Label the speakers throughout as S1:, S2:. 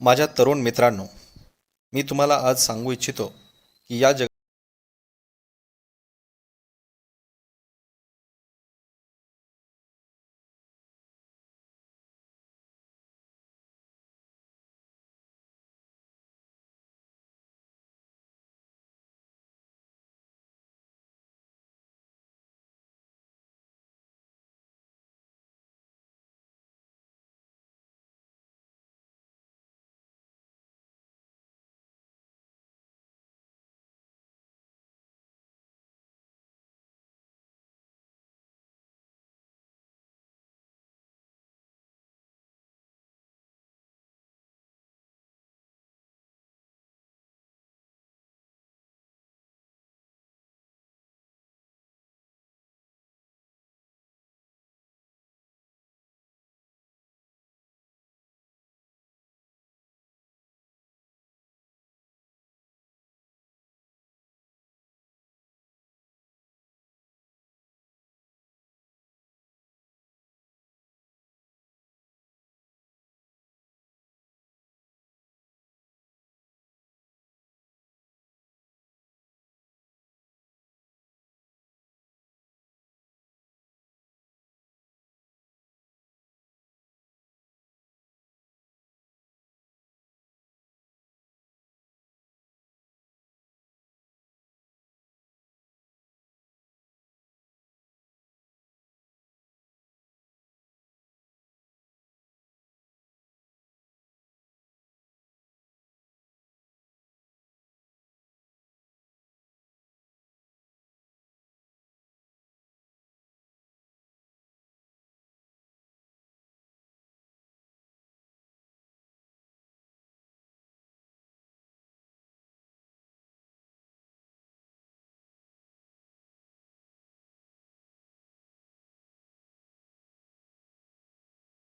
S1: माझ्या तरुण मित्रांनो, मी तुम्हाला आज सांगू इच्छितो की या जग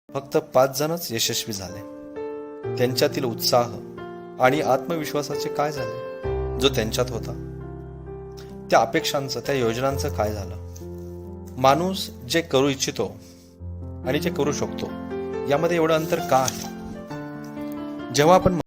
S1: फक्त 5 जणच यशस्वी झाले. त्यांच्यातील उत्साह आणि आत्मविश्वासाचे काय झाले जो त्यांच्यात होता? त्या अपेक्षांचं, त्या योजनांचं काय झालं? माणूस जे करू इच्छितो आणि जे करू शकतो यामध्ये एवढं अंतर का आहे? जेव्हा आपण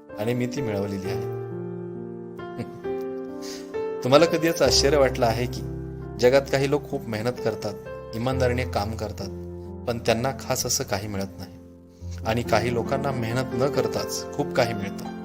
S1: आणि मी ती मिळवलेली आहे. तुम्हाला कधी याचं आश्चर्य वाटलं आहे की जगात काही लोक खूप मेहनत करतात, इमानदारीने काम करतात, पण त्यांना खास असं काही मिळत नाही, आणि काही लोकांना मेहनत न करताच खूप काही मिळतं.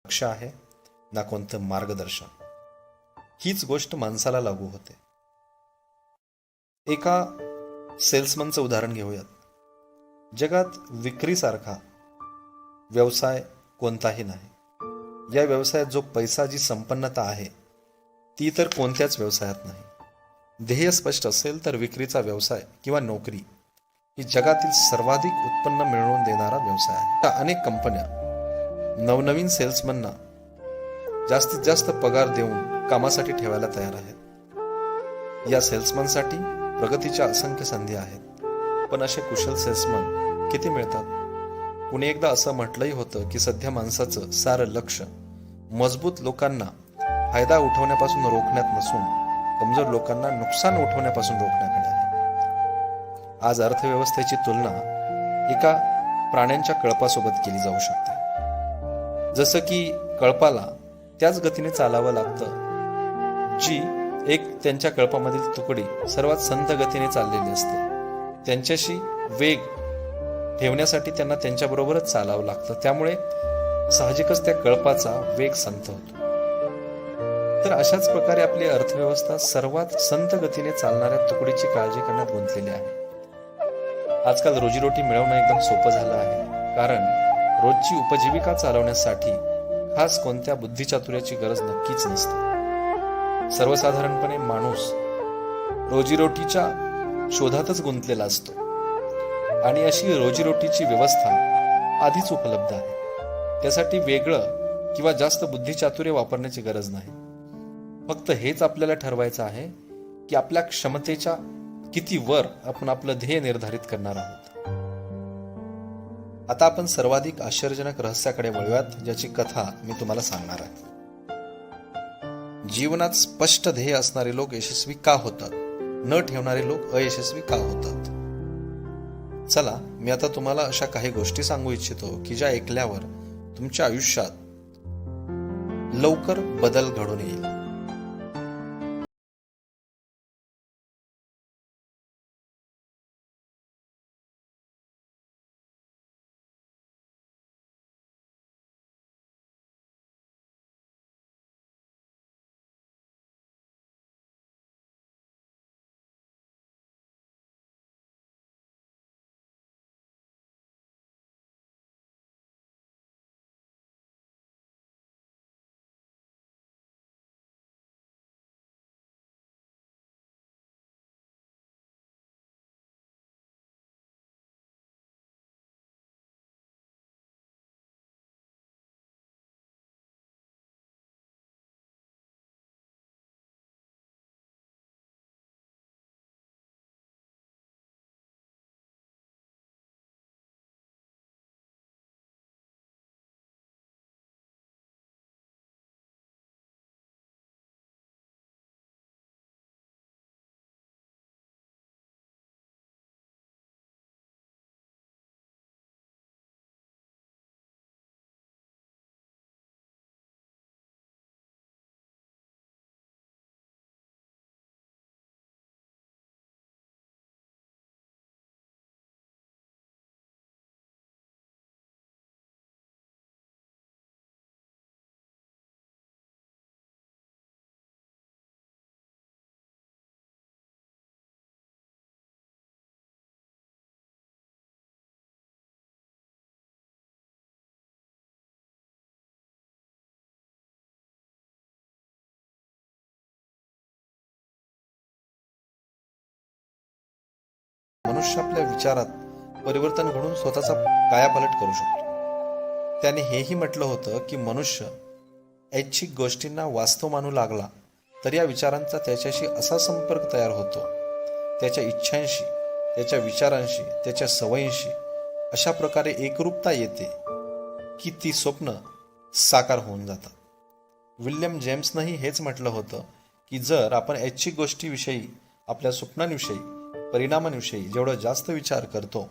S1: लक्ष आहे ना कोणतं मार्गदर्शन, हीच गोष्ट माणसाला लागू होते. एका सेल्समनचं उदाहरण घेऊयात. जगात विक्रीसारखा व्यवसाय कोणताही नाही. या व्यवसायात जो पैसा, जी संपन्नता आहे, ती तर कोणत्याच व्यवसायात नाही. ध्येय स्पष्ट असेल तर विक्रीचा व्यवसाय किंवा नोकरी ही जगातील सर्वाधिक उत्पन्न मिळवून देणारा व्यवसाय आहे. अनेक कंपन्या नवनवीन सेल्समनना जास्तीत जास्त पगार देऊन कामासाठी ठेवायला तयार आहेत. या सेल्समनसाठी प्रगतीच्या असंख्य संधी आहेत, पण असे कुशल सेल्समन किती मिळतात? कुणी एकदा असं म्हटलंही होतं की सध्या माणसाचं सारं लक्ष मजबूत लोकांना फायदा उठवण्यापासून रोखण्यात नसून कमजोर लोकांना नुकसान उठवण्यापासून रोखण्याकडे आहे. आज अर्थव्यवस्थेची तुलना एका प्राण्यांच्या कळपासोबत केली जाऊ शकते. जसं की कळपाला त्याच गतीने चालावं लागतं जी एक त्यांच्या कळपामधील तुकडी सर्वात संथ गतीने चाललेली असते. त्यांच्याशी वेग ठेवण्यासाठी त्यांना त्यांच्याबरोबरच चालावं लागतं. त्यामुळे साहजिकच त्या कळपाचा वेग संथ होतो. तर अशाच प्रकारे आपली अर्थव्यवस्था सर्वात संथ गतीने चालणाऱ्या तुकडीची काळजी करण्यात गुंतलेली आहे. आजकाल रोजीरोटी मिळवणं एकदम सोपं झालं आहे, कारण रोजची उपजीविका चालवण्यासाठी खास कोणत्या बुद्धिचातुर्याची गरज नक्कीच नसते. सर्वसाधारणपणे माणूस रोजीरोटीच्या शोधातच गुंतलेला असतो, आणि अशी रोजीरोटीची व्यवस्था आधीच उपलब्ध आहे. त्यासाठी वेगळं किंवा जास्त बुद्धिचातुर्य वापरण्याची गरज नाही. फक्त हेच आपल्याला ठरवायचं आहे की आपल्या क्षमतेच्या किती वर आपण आपलं ध्येय निर्धारित करणार आहोत. आता आपण सर्वाधिक आश्चर्यजनक रहस्याकडे वळूयात, ज्याची कथा मी तुम्हाला सांगणार आहे. जीवनात स्पष्ट ध्येय असणारे लोक यशस्वी का होतात, न ठेवणारे लोक अयशस्वी का होतात? चला, मी आता तुम्हाला अशा काही गोष्टी सांगू इच्छितो की ज्या ऐकल्यावर तुमच्या आयुष्यात लवकर बदल घडून येईल. मनुष्य आपल्या विचारात परिवर्तन घडून स्वतःचा कायापालट करू शकतो. त्याने हेही म्हटलं होतं की मनुष्य ऐच्छिक गोष्टींना वास्तव मानू लागला तर या विचारांचा त्याच्याशी असा संपर्क तयार होतो, त्याच्या इच्छांशी, त्याच्या विचारांशी, त्याच्या सवयींशी अशा प्रकारे एकरूपता येते की ती स्वप्न साकार होऊन जातात. विल्यम जेम्सनंही हेच म्हटलं होतं की जर आपण ऐच्छिक गोष्टीविषयी, आपल्या स्वप्नांविषयी, परिणामांविषयी जेवढं जास्त विचार करतो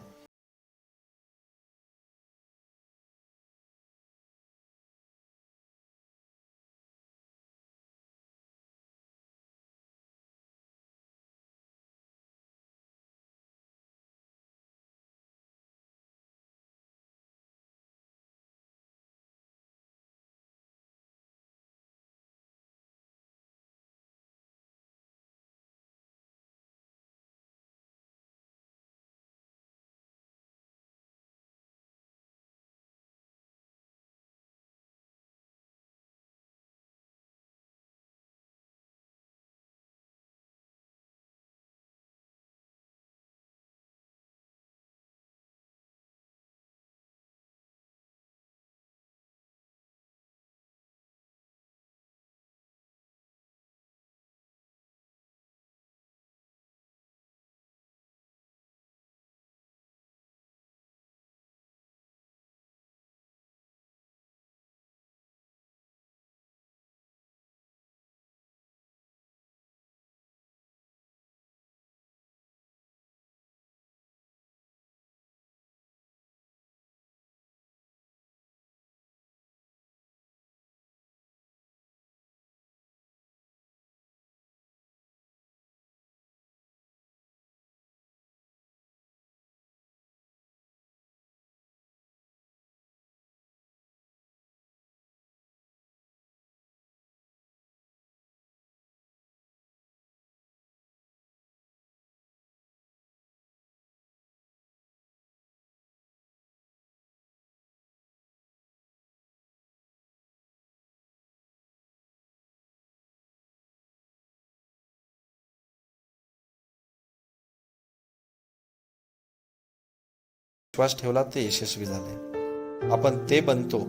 S1: विश्वास ठेवला ते यशस्वी झाले. आपण ते बनतो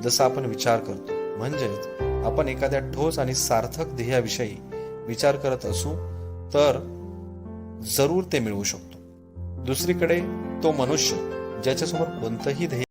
S1: जसं आपण विचार करतो. म्हणजेच आपण एखाद्या ठोस आणि सार्थक ध्येयाविषयी विचार करत असू तर जरूर ते मिळवू शकतो. दुसरीकडे तो मनुष्य ज्याच्यासमोर कोणतंही ध्येय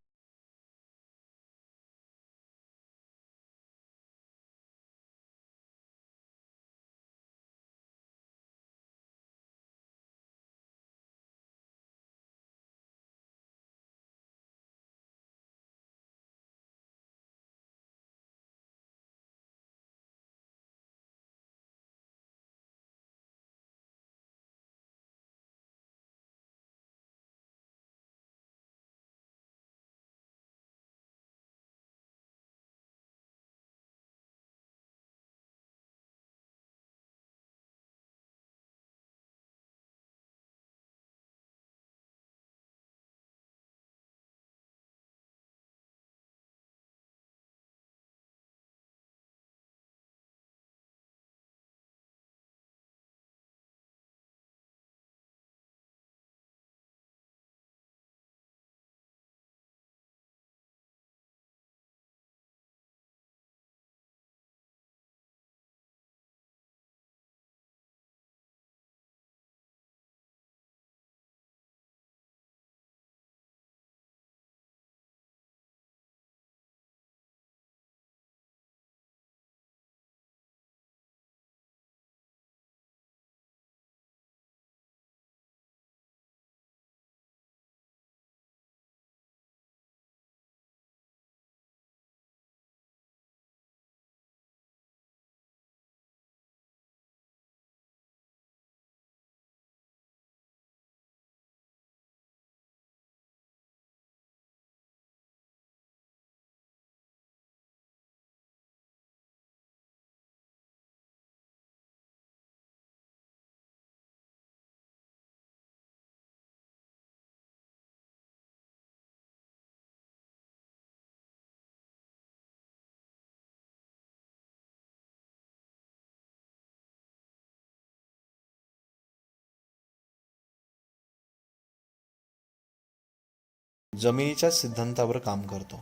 S1: जमिनीच्या सिद्धांतावर काम करतो.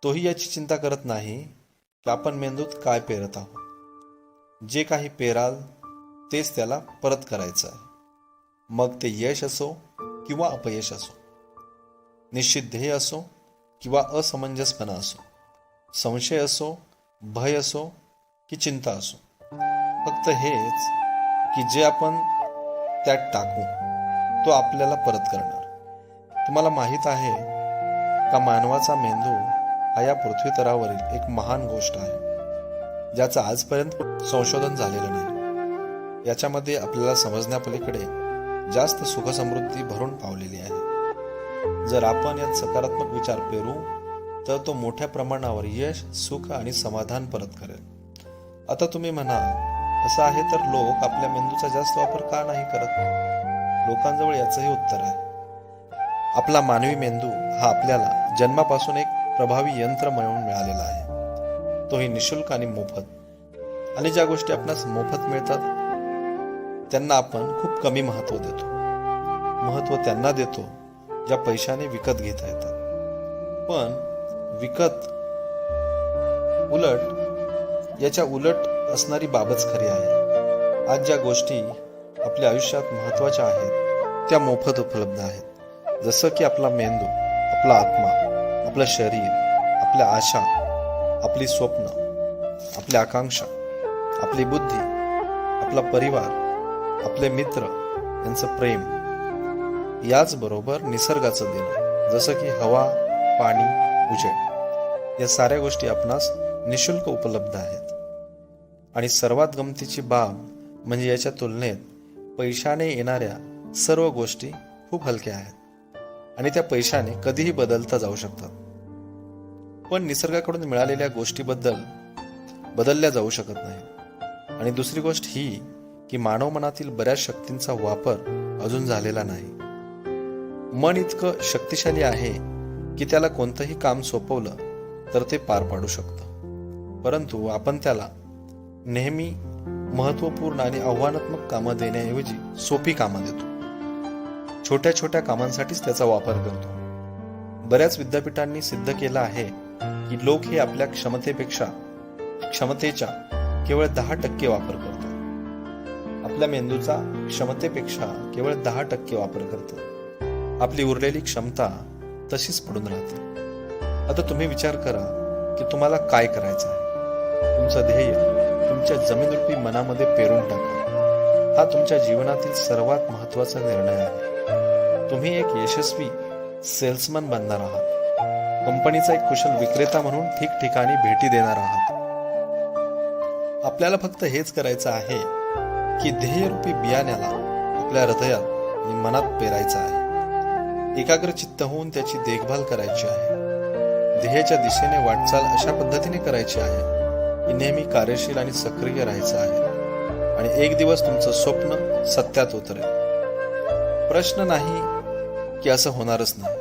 S1: तोही याची चिंता करत नाही की आपण मेंदूत काय पेरत आहोत. जे काही पेराल तेच त्याला परत करायचं आहे. मग ते यश असो किंवा अपयश असो, निश्चित ध्येय असो किंवा असमंजसपणा असो, संशय असो, भय असो की चिंता असो. फक्त हेच की जे आपण त्यात टाकू तो आपल्याला परत करणार. तुम्हाला माहीत आहे का, मानवाचा मेंदू हा या पृथ्वीतलावरील एक महान गोष्ट आहे ज्याचं आजपर्यंत संशोधन झालेलं नाही. याच्यामध्ये आपल्याला समजण्यापलीकडे जास्त सुखसमृद्धी भरून पावलेली आहे. जर आपण यात सकारात्मक विचार पेरू तर तो मोठ्या प्रमाणावर यश, सुख आणि समाधान परत करेल. आता तुम्ही म्हणा, असं आहे तर लोक आपल्या मेंदूचा जास्त वापर का नाही करत? लोकांजवळ याचंही उत्तर आहे. आपला मानवी मेंदू हा आपल्याला जन्मापासून एक प्रभावी यंत्र म्हणून मिळालेला आहे. तोही निशुल्क आणि मोफत. आणि ज्या गोष्टी आपणास मोफत मिळतात त्यांना आपण खूप कमी महत्त्व देतो. महत्त्व त्यांना देतो ज्या पैशाने विकत घेता येतात. पण याच्या उलट असणारी बाबच खरी आहे. आज ज्या गोष्टी आपल्या आयुष्यात महत्त्वाच्या आहेत त्या मोफत उपलब्ध आहेत. जसं की आपला मेंदू, आपला आत्मा, आपलं शरीर, आपल्या आशा, आपली स्वप्न, आपल्या आकांक्षा, आपली बुद्धी, आपला परिवार, आपले मित्र यांचं प्रेम, याचबरोबर निसर्गाचं देणं जसं की हवा, पाणी, उजेड, या साऱ्या गोष्टी आपणास निशुल्क उपलब्ध आहेत. आणि सर्वात गमतीची बाब म्हणजे याच्या तुलनेत पैशाने येणाऱ्या सर्व गोष्टी खूप हलक्या आहेत आणि त्या पैशाने कधीही बदलता जाऊ शकतात. पण निसर्गाकडून मिळालेल्या गोष्टीबद्दल बदलल्या जाऊ शकत नाही. आणि दुसरी गोष्ट ही की मानव मनातील बऱ्याच शक्तींचा वापर अजून झालेला नाही. मन इतकं शक्तिशाली आहे की त्याला कोणतंही काम सोपवलं तर ते पार पाडू शकतं. परंतु आपण त्याला नेहमी महत्त्वपूर्ण आणि आव्हानात्मक कामं देण्याऐवजी सोपी कामं देतो. छोट्या छोट्या कामांसाठीच त्याचा वापर करतो. बऱ्याच विद्यापीठांनी सिद्ध केलं आहे की लोक हे आपल्या क्षमतेच्या केवळ 10% वापर करतात. आपल्या मेंदूचा क्षमतेपेक्षा केवळ 10% वापर करतात. आपली उरलेली क्षमता तशीच पडून राहते. आता तुम्ही विचार करा की तुम्हाला काय करायचं आहे. तुमचं ध्येय तुमच्या जमीनरूपी मनामध्ये पेरून टाका. हा तुमच्या जीवनातील सर्वात महत्त्वाचा निर्णय आहे. तुम्ही एक यशस्वी सेल्समन बनणार आहात. कंपनीचा एक कुशल विक्रेता म्हणून ठिकठिकाणी भेटी देणार आहात. आपल्याला फक्त हेच करायचं आहे की ध्येयरूपी बियाण्याला आपल्या हृदयात आणि मनात पेरायचं आहे. एकाग्र चित्त होऊन त्याची देखभाल करायची आहे. ध्येयाच्या दिशेने वाटचाल अशा पद्धतीने करायची आहे की नेहमी कार्यशील आणि सक्रिय राहायचं आहे. आणि एक दिवस तुमचं स्वप्न सत्यात उतरेल. प्रश्न नाही की असं होणारच नाही.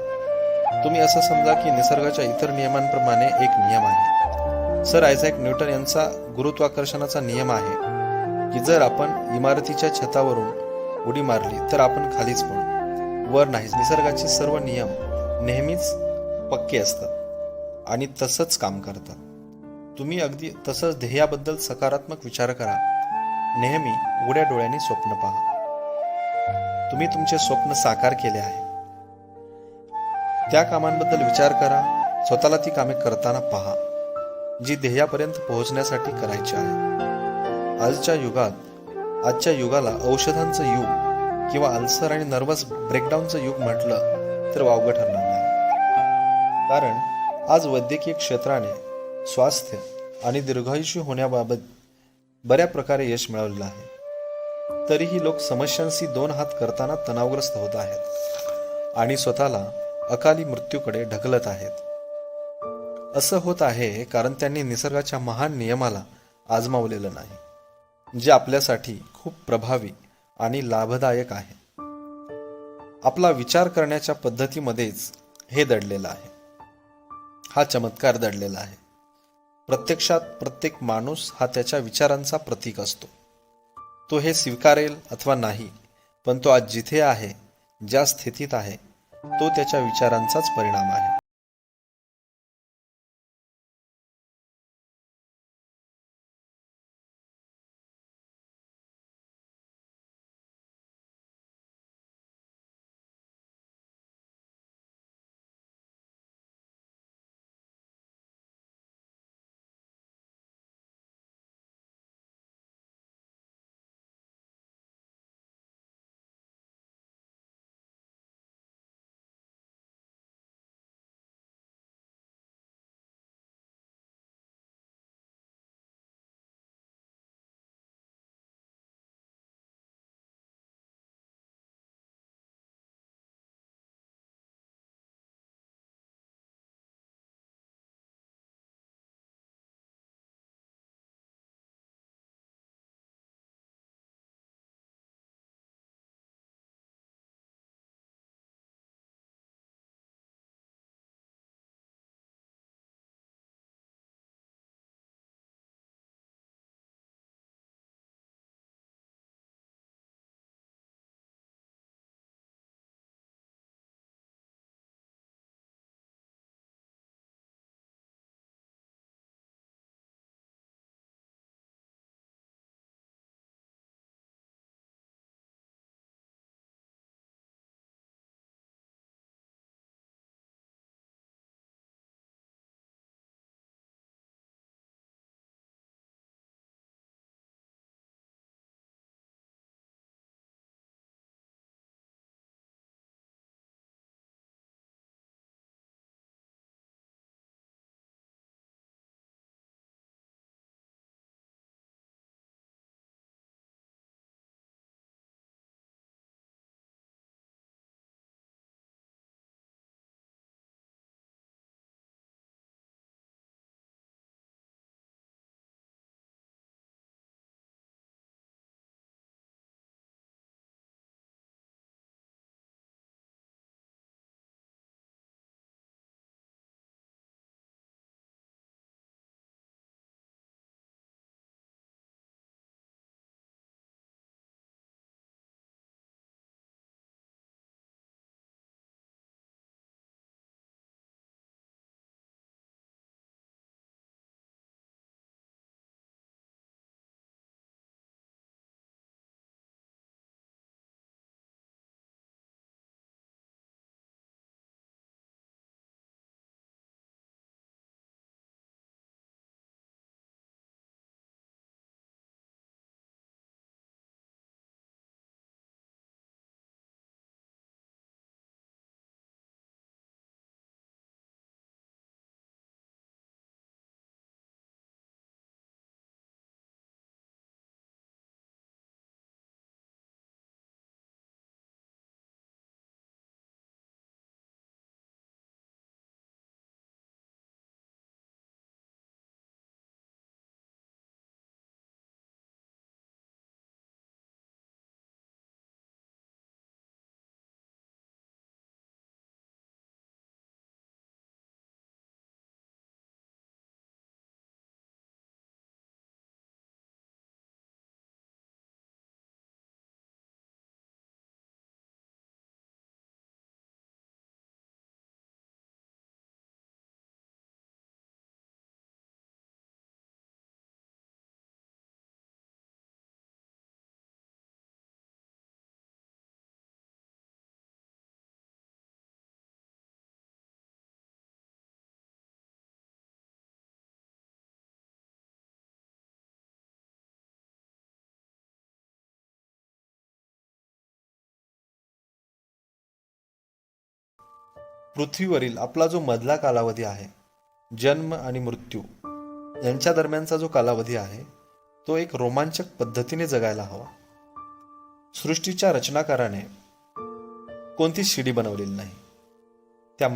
S1: तुम्ही असं समजा की निसर्गाच्या इतर नियमांप्रमाणे एक नियम आहे. सर आयझॅक न्यूटन यांचा गुरुत्वाकर्षणाचा नियम आहे की जर आपण इमारतीच्या छतावरून उडी मारली तर आपण खालीच पडू, वर नाहीच. निसर्गाचे सर्व नियम नेहमीच पक्के असतात आणि तसंच काम करतात. तुम्ही अगदी तसंच ध्येयाबद्दल सकारात्मक विचार करा. नेहमी उघड्या डोळ्यांनी स्वप्न पहा. तुम्ही तुमचे स्वप्न साकार केले आहे. त्या कामांबद्दल विचार करा. स्वतःला ती कामे करताना पहा जी ध्येयापर्यंत पोहोचण्यासाठी करायची आहे. आजच्या युगाला औषधांचं युग किंवा अल्सर आणि नर्वस ब्रेकडाऊनचं युग म्हटलं तर वावगं ठरणार नाही. कारण आज वैद्यकीय क्षेत्राने स्वास्थ्य आणि दीर्घायुषी होण्याबाबत बऱ्या प्रकारे यश मिळवलेलं आहे. तरीही लोक समस्यांशी 2 हात करताना तणावग्रस्त होत आहेत आणि स्वतःला अकाली मृत्यूकडे ढकलत आहेत. असं होत आहे कारण त्यांनी निसर्गाच्या महान नियमाला आजमावलेलं नाही, जे आपल्यासाठी खूप प्रभावी आणि लाभदायक आहे. आपला विचार करण्याच्या पद्धतीमध्येच हे दडलेलं आहे. हा चमत्कार दडलेला आहे. प्रत्यक्षात प्रत्येक माणूस हा त्याच्या विचारांचा प्रतीक असतो. तो हे स्वीकारेल अथवा नाही, पण तो आज जिथे आहे, ज्या स्थितीत आहे तो त्याच्या विचारांचाच परिणाम आहे. पृथ्वीवरील आपला जो मधला कालावधी आहे, जन्म आणि मृत्यू यांच्या दरम्यानचा जो कालावधी आहे, तो एक रोमांचक पद्धतीने जगायला हवा. सृष्टीच्या रचनाकाराने कोणती शिडी बनवलेली नाही. त्या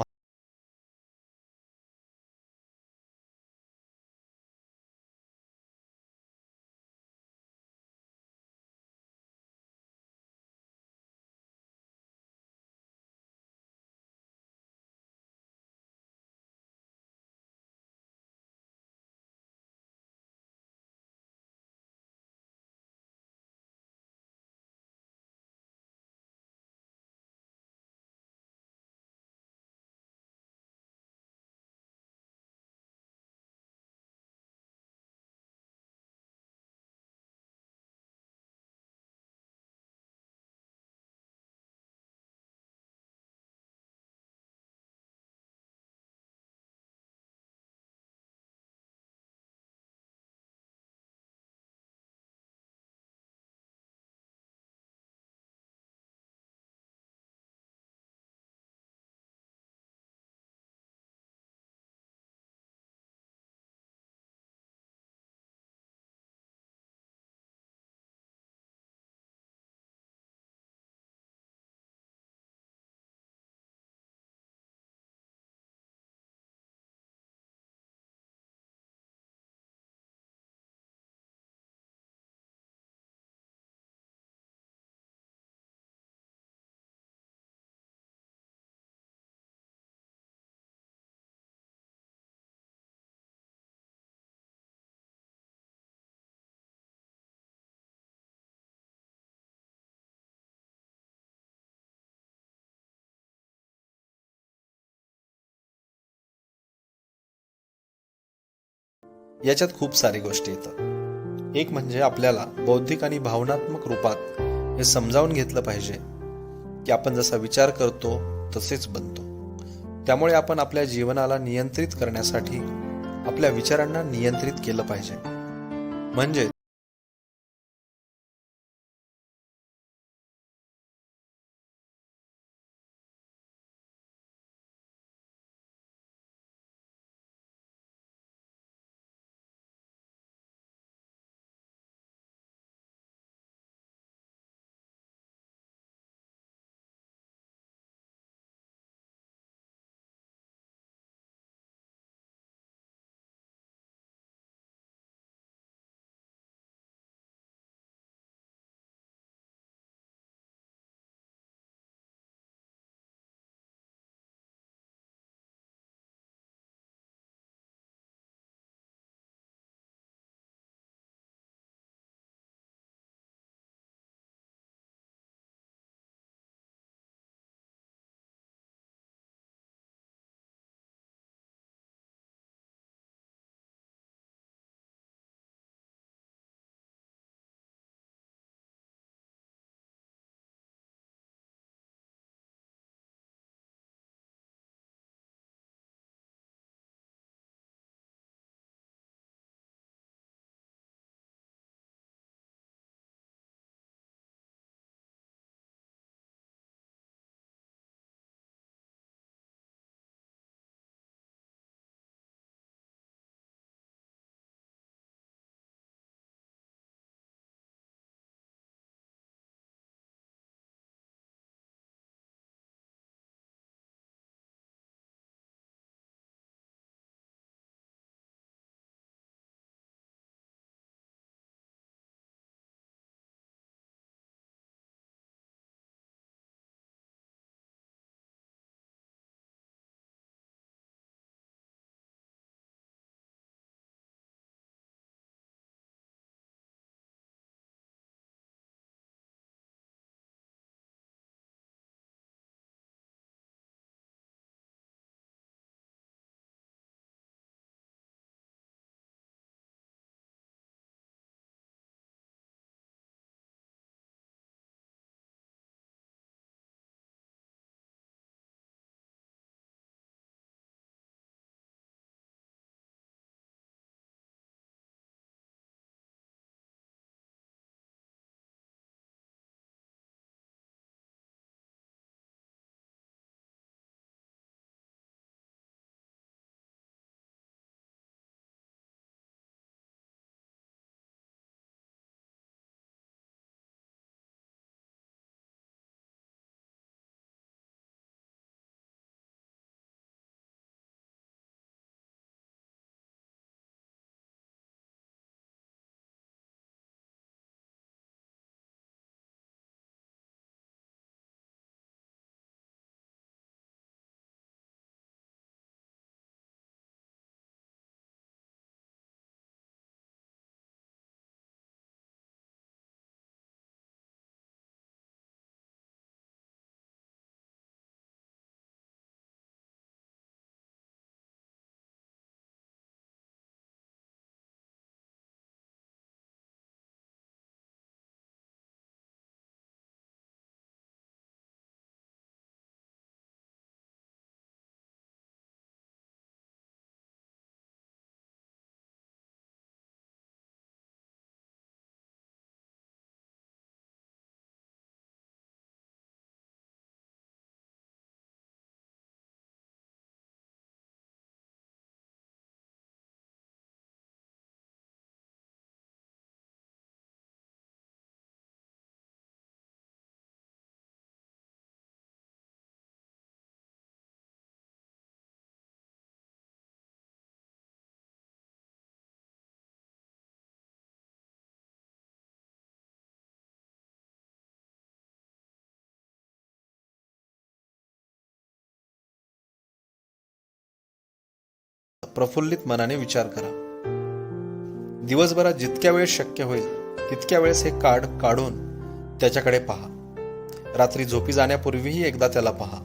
S1: याच्यात खूप सारी गोष्टी येतात. एक म्हणजे आपल्याला बौद्धिक आणि भावनात्मक रूपात हे समजावून घेतलं पाहिजे की आपण जसा विचार करतो तसेच बनतो. त्यामुळे आपण आपल्या जीवनाला नियंत्रित करण्यासाठी आपल्या विचारांना नियंत्रित केलं पाहिजे. म्हणजे प्रफुल्लित मनाने विचार करा. दिवसभरात जितक्या वेळेस शक्य होईल तितक्या वेळेस हे कार्ड काढून त्याच्याकडे पहा. रात्री झोपी जाण्यापूर्वीही एकदा त्याला पहा.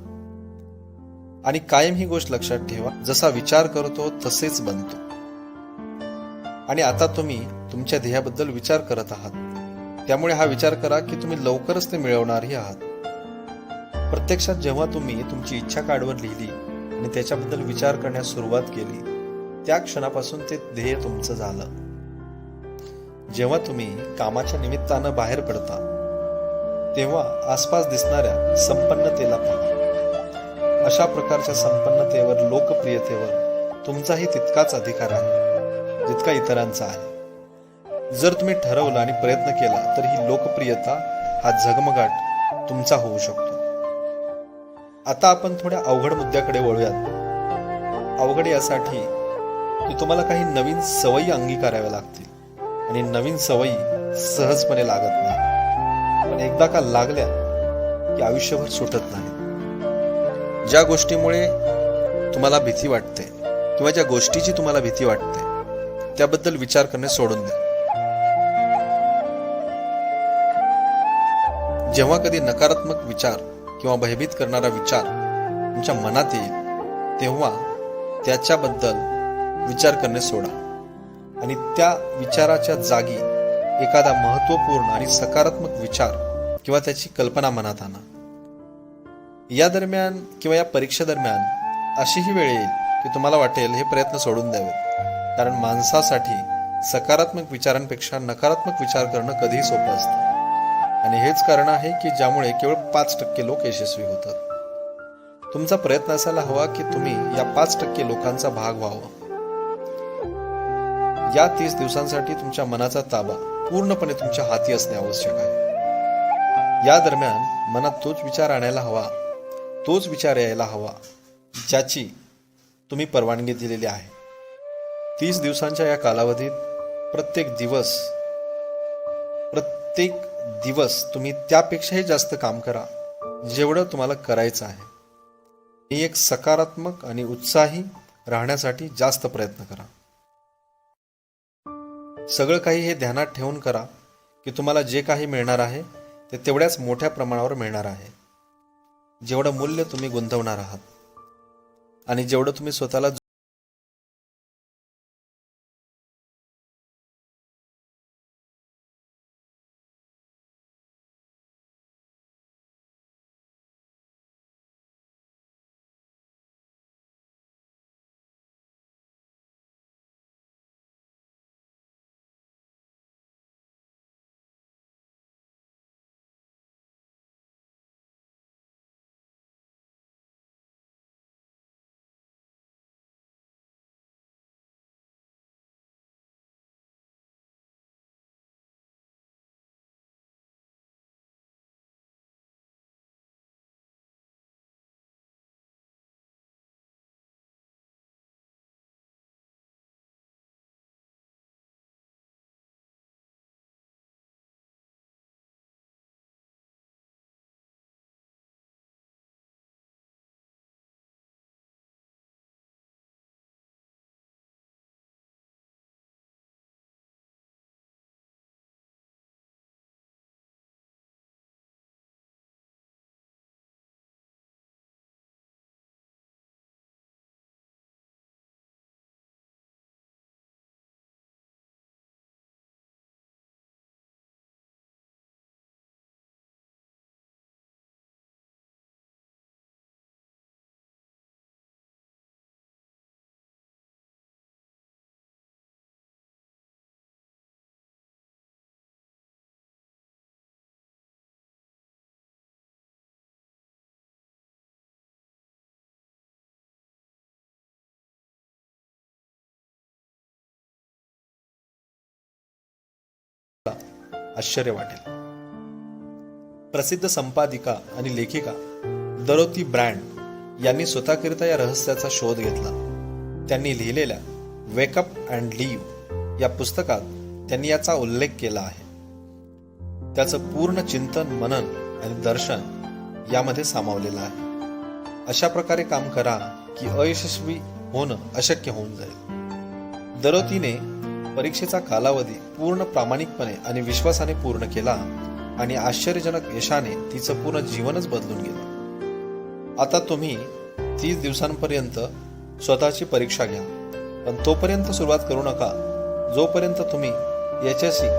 S1: आणि कायम ही गोष्ट लक्षात ठेवा, जसा विचार करतो तसेच बनतो. आणि आता तुम्ही तुमच्या ध्येयाबद्दल विचार करत आहात. त्यामुळे हा विचार करा की तुम्ही लवकरच ते मिळवणारही आहात. प्रत्यक्षात जेव्हा तुम्ही तुमची इच्छा कार्डवर लिहिली आणि त्याच्याबद्दल विचार करण्यास सुरुवात केली, त्या क्षणापासून ते ध्येय तुमचं झालं. जेव्हा तुम्ही कामाच्या निमित्तानं बाहेर पडता तेव्हा आसपास दिसणाऱ्या संपन्नतेला पहा. अशा प्रकारच्या संपन्नतेवर, लोकप्रियतेवर तुमचाही तितकाच अधिकार आहे जितका इतरांचा आहे. जर तुम्ही ठरवलं आणि प्रयत्न केला तर ही लोकप्रियता, हा झगमगाट तुमचा होऊ शकतो. आता आपण थोड्या अवघड मुद्द्याकडे वळूयात. अवघड यासाठी की तुम्हाला काही नवीन सवयी अंगीकाराव्या लागतील आणि नवीन सवयी सहजपणे लागत नाही, पण एकदा का लागल्या की आयुष्यभर सुटत नाही. ज्या गोष्टीमुळे तुम्हाला भीती वाटते किंवा ज्या गोष्टीची तुम्हाला भीती वाटते त्याबद्दल विचार करणे सोडून द्या. जेव्हा कधी नकारात्मक विचार किंवा भयभीत करणारा विचार तुमच्या मनात येईल तेव्हा त्याच्याबद्दल विचार करणे सोडा आणि त्या विचाराच्या जागी एखादा महत्त्वपूर्ण आणि सकारात्मक विचार किंवा त्याची कल्पना मनात आणा. या दरम्यान किंवा या परीक्षेदरम्यान अशीही वेळ येईल की तुम्हाला वाटेल हे प्रयत्न सोडून द्यावेत, कारण माणसासाठी सकारात्मक विचारांपेक्षा नकारात्मक विचार करणं कधीही सोपं असतं. आणि हेच कारण आहे की ज्यामुळे केवळ 5% लोक यशस्वी होतात. तुमचा प्रयत्न असायला हवा की तुम्ही या 5% लोकांचा भाग व्हावं. या 30 दिवसांसाठी तुमच्या मनाचा ताबा पूर्णपणे तुमच्या हाती असणे आवश्यक आहे. या दरम्यान मनात तोच विचार आणायला हवा, तोच विचार यायला हवा ज्याची तुम्ही परवानगी दिलेली आहे. 30 दिवसांच्या या कालावधीत प्रत्येक दिवस तुम्ही त्यापेक्षाही जास्त काम करा जेवढं तुम्हाला करायचं आहे. ही एक सकारात्मक आणि उत्साही राहण्यासाठी जास्त प्रयत्न करा. सगळं काही हे ध्यानात ठेवून करा की तुम्हाला जे काही मिळणार आहे ते तेवढ्याच मोठ्या प्रमाणावर मिळणार आहे जेवढं मूल्य तुम्ही गुंतवणार आहात आणि जेवढं तुम्ही स्वतःला आश्चर्य वाटेल. प्रसिद्ध संपादिका आणि लेखिका डोरोथी ब्रँड यांनी स्वतःकरिता या रहस्याचा शोध घेतला. त्यांनी लिहिलेल्या वेक अप अँड लिव्ह या पुस्तकात त्यांनी याचा उल्लेख केला आहे. त्याचं पूर्ण चिंतन, मनन आणि दर्शन यामध्ये सामावलेलं आहे. अशा प्रकारे काम करा की अयशस्वी होणं अशक्य होऊन जाईल. डोरोथीने परीक्षेचा कालावधी पूर्ण प्रामाणिकपणे आणि विश्वासाने पूर्ण केला आणि आश्चर्यजनक यशाने तिचं पूर्ण जीवनच बदलून गेलं. आता तुम्ही 30 दिवसांपर्यंत स्वतःची परीक्षा घ्या, पण तोपर्यंत सुरुवात करू नका जोपर्यंत तुम्ही यशस्वी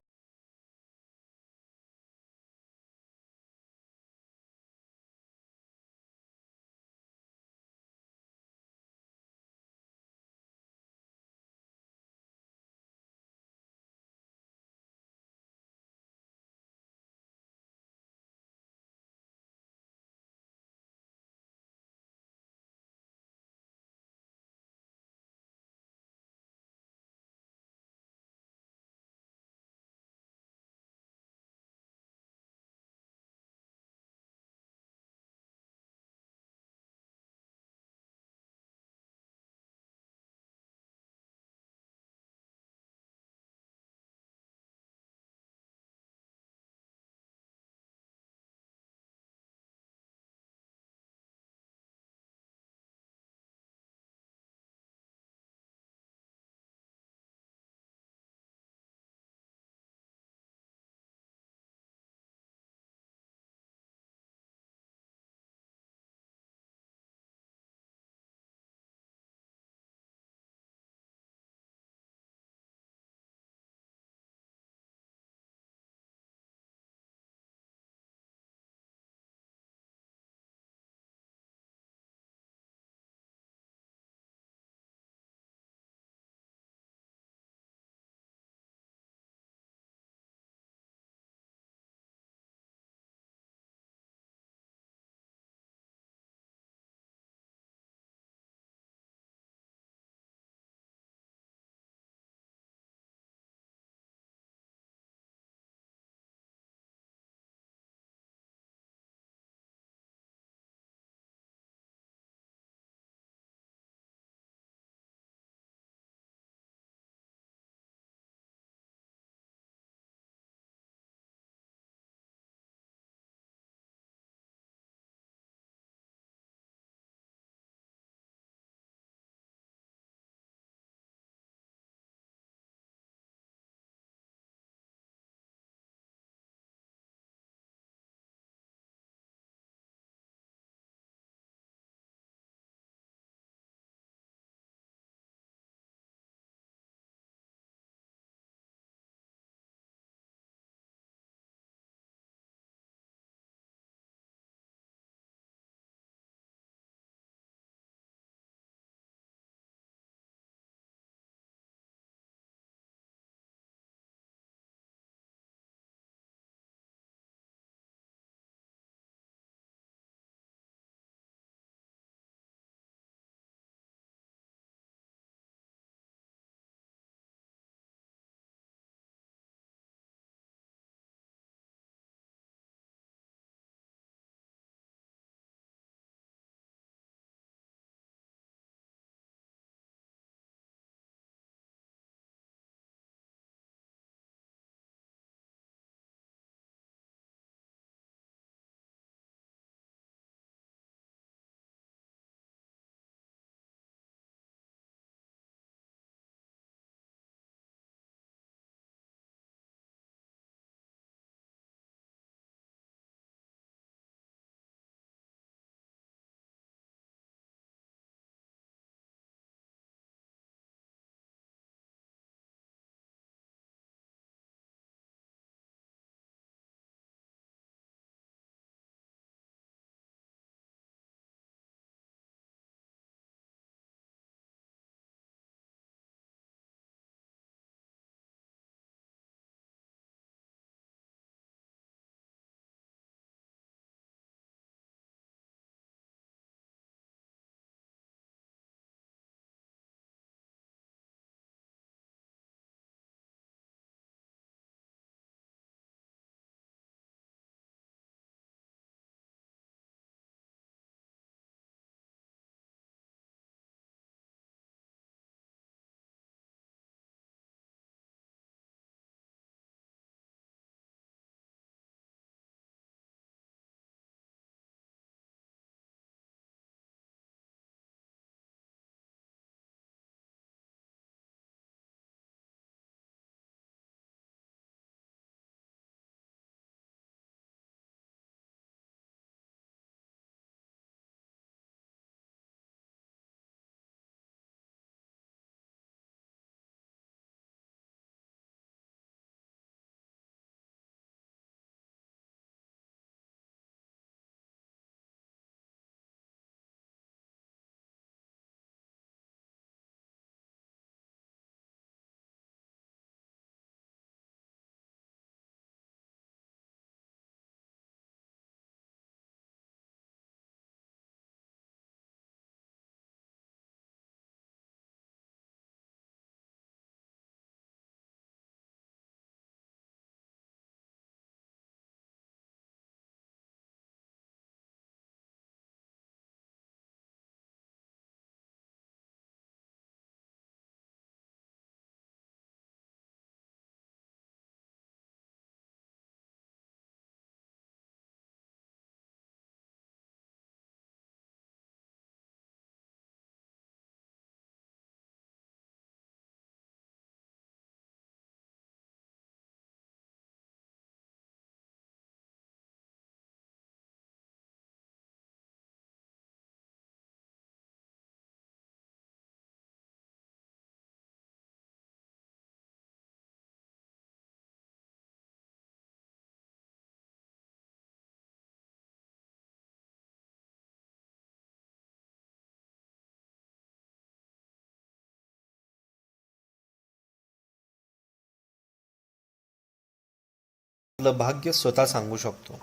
S1: आपलं भाग्य स्वतः सांगू शकतो.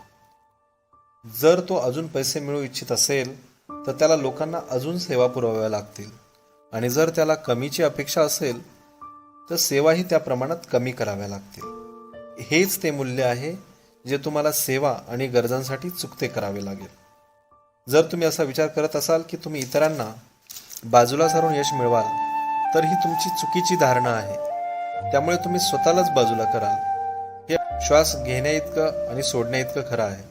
S1: जर तो अजून पैसे मिळवू इच्छित असेल तर त्याला लोकांना अजून सेवा पुरवाव्या लागतील, आणि जर त्याला कमीची अपेक्षा असेल तर सेवाही त्या प्रमाणात कमी कराव्या लागतील. हेच ते मूल्य आहे जे तुम्हाला सेवा आणि गरजांसाठी चुकते करावे लागेल. जर तुम्ही असा विचार करत असाल की तुम्ही इतरांना बाजूला सारून यश मिळवाल, तर ही तुमची चुकीची धारणा आहे. त्यामुळे तुम्ही स्वतःलाच बाजूला कराल. हे श्वास घेण्या इतकं आणि सोडण्या इतकं खरं आहे.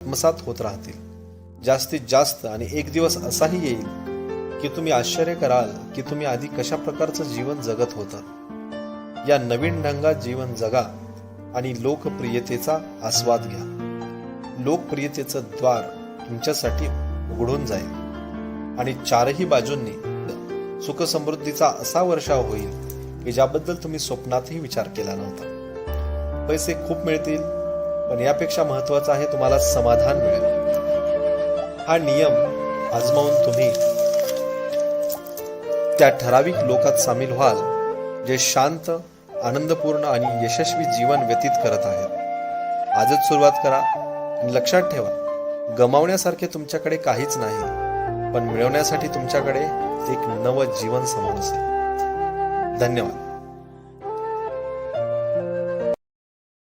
S1: आत्मसात होत राहतील. जास्तीत जास्त आणि एक दिवस असाही येईल की तुम्ही आश्चर्य कराल की तुम्ही आधी कशा प्रकारचं जीवन जगत होता. या नवीन ढंगात जीवन जगा आणि लोकप्रियतेचा आस्वाद घ्या. लोकप्रियतेचं द्वार तुमच्यासाठी उघडून जाईल आणि चारही बाजूंनी सुखसमृद्धीचा असा वर्षाव होईल की ज्याबद्दल तुम्ही स्वप्नातही विचार केला नव्हता. पैसे खूप मिळतील, पण यापेक्षा महत्वाचं आहे तुम्हाला समाधान मिळेल. हा नियम आजमावून तुम्ही त्या ठराविक लोकात सामील व्हाल जे शांत, आनंदपूर्ण आणि यशस्वी जीवन व्यतीत करत आहेत. आजच सुरुवात करा आणि लक्षात ठेवा, गमावण्यासारखे तुमच्याकडे काहीच नाही, पण मिळवण्यासाठी तुमच्याकडे एक नवं जीवन समोर असेल. धन्यवाद.